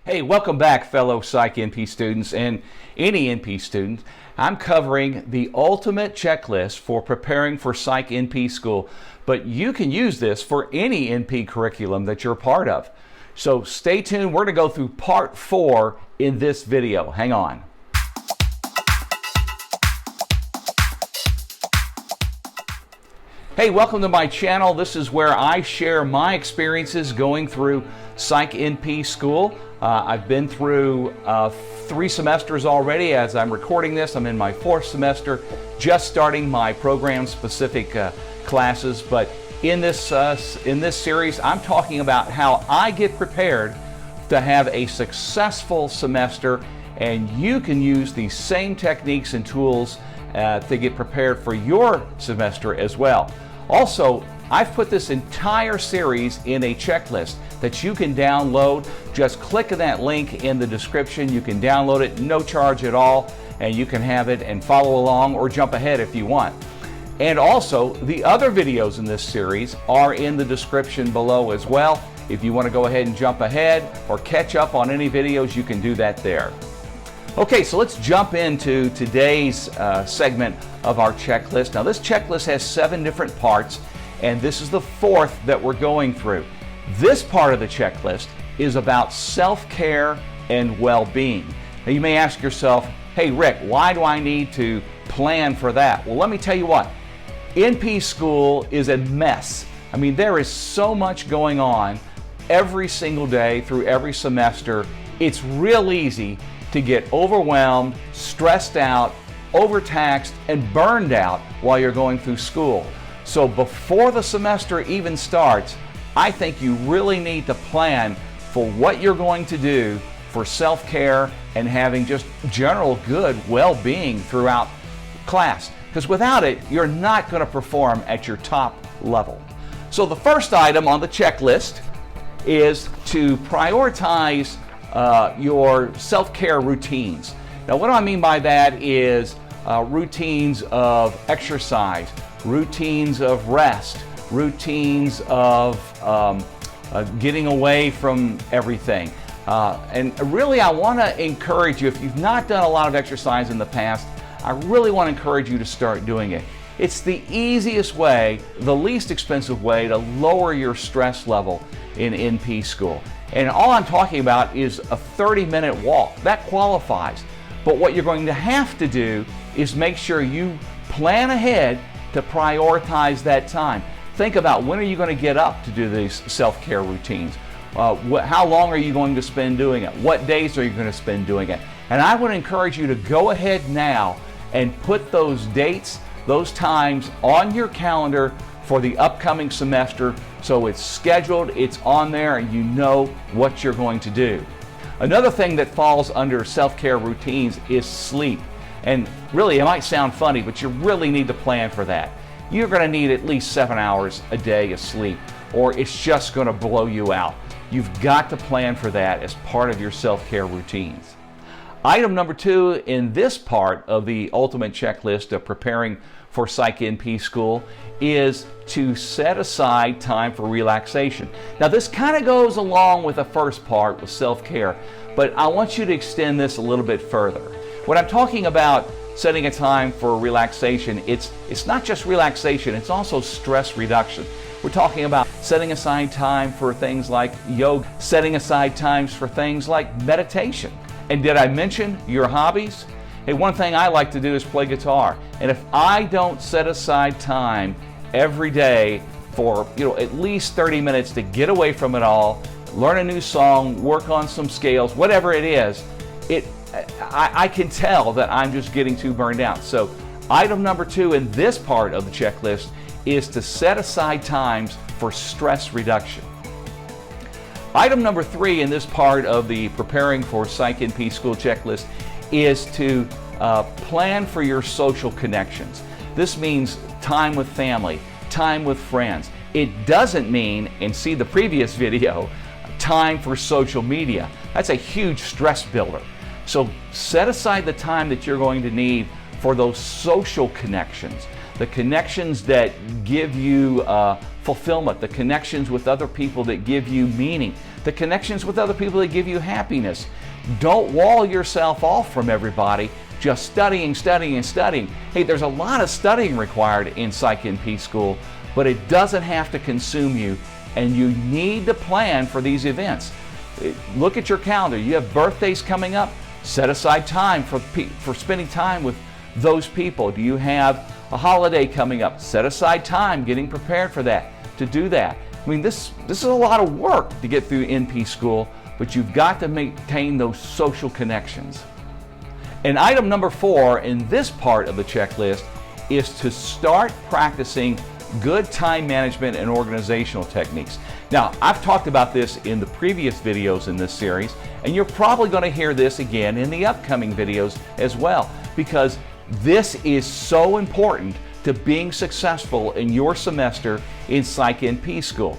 Hey, welcome back, fellow Psych NP students and any NP student. I'm covering the ultimate checklist for preparing for Psych NP School, but you can use this for any NP curriculum that you're a part of. So stay tuned. We're going to go through part 4 in this video. Hang on. Hey, welcome to my channel. This is where I share my experiences going through Psych NP School. I've been through 3 semesters already. As I'm recording this, I'm in my 4th semester, just starting my program-specific classes. But in this series, I'm talking about how I get prepared to have a successful semester, and you can use these same techniques and tools to get prepared for your semester as well. Also, I've put this entire series in a checklist that you can download. Just click on that link in the description. You can download it, no charge at all, and you can have it and follow along or jump ahead if you want. And also, the other videos in this series are in the description below as well. If you want to go ahead and jump ahead or catch up on any videos, you can do that there. Okay, so let's jump into today's segment of our checklist. Now, this checklist has 7 different parts, and this is the 4th that we're going through. This part of the checklist is about self-care and well-being. Now, you may ask yourself, hey Rick, why do I need to plan for that? Well, let me tell you what, NP school is a mess. I mean, there is so much going on every single day through every semester. It's real easy to get overwhelmed, stressed out, overtaxed, and burned out while you're going through school. So before the semester even starts, I think you really need to plan for what you're going to do for self-care and having just general good well-being throughout class. Because without it, you're not going to perform at your top level. So the first item on the checklist is to prioritize your self-care routines. Now, what do I mean by that is routines of exercise, routines of rest, routines of getting away from everything. And really, I want to encourage you, if you've not done a lot of exercise in the past, I really want to encourage you to start doing it. It's the easiest way, the least expensive way to lower your stress level in NP school. And all I'm talking about is a 30-minute walk. That qualifies. But what you're going to have to do is make sure you plan ahead to prioritize that time. Think about, when are you going to get up to do these self-care routines? How long are you going to spend doing it? What days are you going to spend doing it? And I would encourage you to go ahead now and put those dates, those times on your calendar for the upcoming semester, so it's scheduled, it's on there, and you know what you're going to do. Another thing that falls under self-care routines is sleep. And really, it might sound funny, but you really need to plan for that. You're going to need at least 7 hours a day of sleep, or it's just going to blow you out. You've got to plan for that as part of your self-care routines. Item number 2 in this part of the ultimate checklist of preparing for Psych NP School is to set aside time for relaxation. Now, this kind of goes along with the first part with self-care, but I want you to extend this a little bit further. When I'm talking about setting a time for relaxation, it's not just relaxation, it's also stress reduction. We're talking about setting aside time for things like yoga, setting aside times for things like meditation. And did I mention your hobbies? Hey, one thing I like to do is play guitar. And if I don't set aside time every day for at least 30 minutes to get away from it all, learn a new song, work on some scales, whatever it is, I can tell that I'm just getting too burned out. So item number 2 in this part of the checklist is to set aside times for stress reduction. Item number 3 in this part of the preparing for Psych NP School checklist is to plan for your social connections. This means time with family, time with friends. It doesn't mean, and see the previous video, time for social media. That's a huge stress builder. So set aside the time that you're going to need for those social connections, the connections that give you fulfillment, the connections with other people that give you meaning, the connections with other people that give you happiness. Don't wall yourself off from everybody, just studying, studying, and studying. Hey, there's a lot of studying required in Psych NP School, but it doesn't have to consume you, and you need to plan for these events. Look at your calendar. You have birthdays coming up. Set aside time for spending time with those people. Do you have a holiday coming up? Set aside time getting prepared for that, to do that. I mean, this is a lot of work to get through NP School, but you've got to maintain those social connections. And item number 4 in this part of the checklist is to start practicing good time management and organizational techniques. Now, I've talked about this in the previous videos in this series, and you're probably going to hear this again in the upcoming videos as well, because this is so important to being successful in your semester in Psych NP School.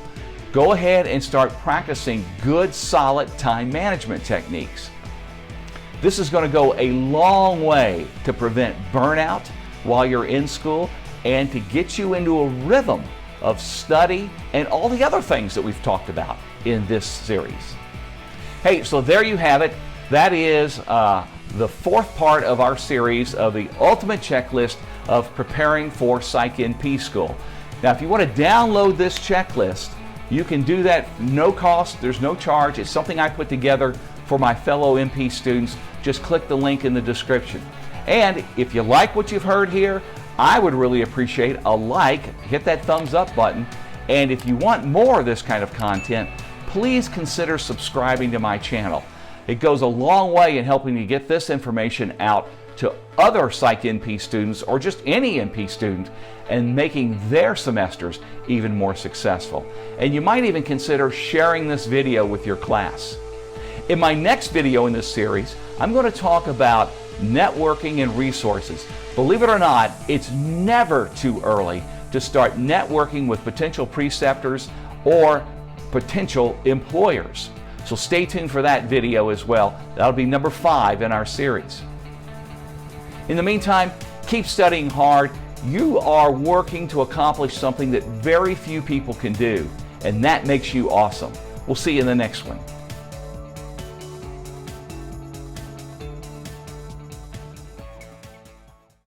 Go ahead and start practicing good, solid time management techniques. This is going to go a long way to prevent burnout while you're in school and to get you into a rhythm of study and all the other things that we've talked about in this series. Hey, so there you have it. That is the 4th part of our series of the ultimate checklist of preparing for Psych NP School. Now, if you want to download this checklist, you can do that no cost, there's no charge. It's something I put together for my fellow NP students. Just click the link in the description. And if you like what you've heard here, I would really appreciate a like, hit that thumbs up button, and if you want more of this kind of content, please consider subscribing to my channel. It goes a long way in helping me get this information out to other Psych NP students or just any NP student and making their semesters even more successful. And you might even consider sharing this video with your class. In my next video in this series, I'm going to talk about networking and resources. Believe it or not, it's never too early to start networking with potential preceptors or potential employers. So stay tuned for that video as well. That'll be number 5 in our series. In the meantime, keep studying hard. You are working to accomplish something that very few people can do, and that makes you awesome. We'll see you in the next one.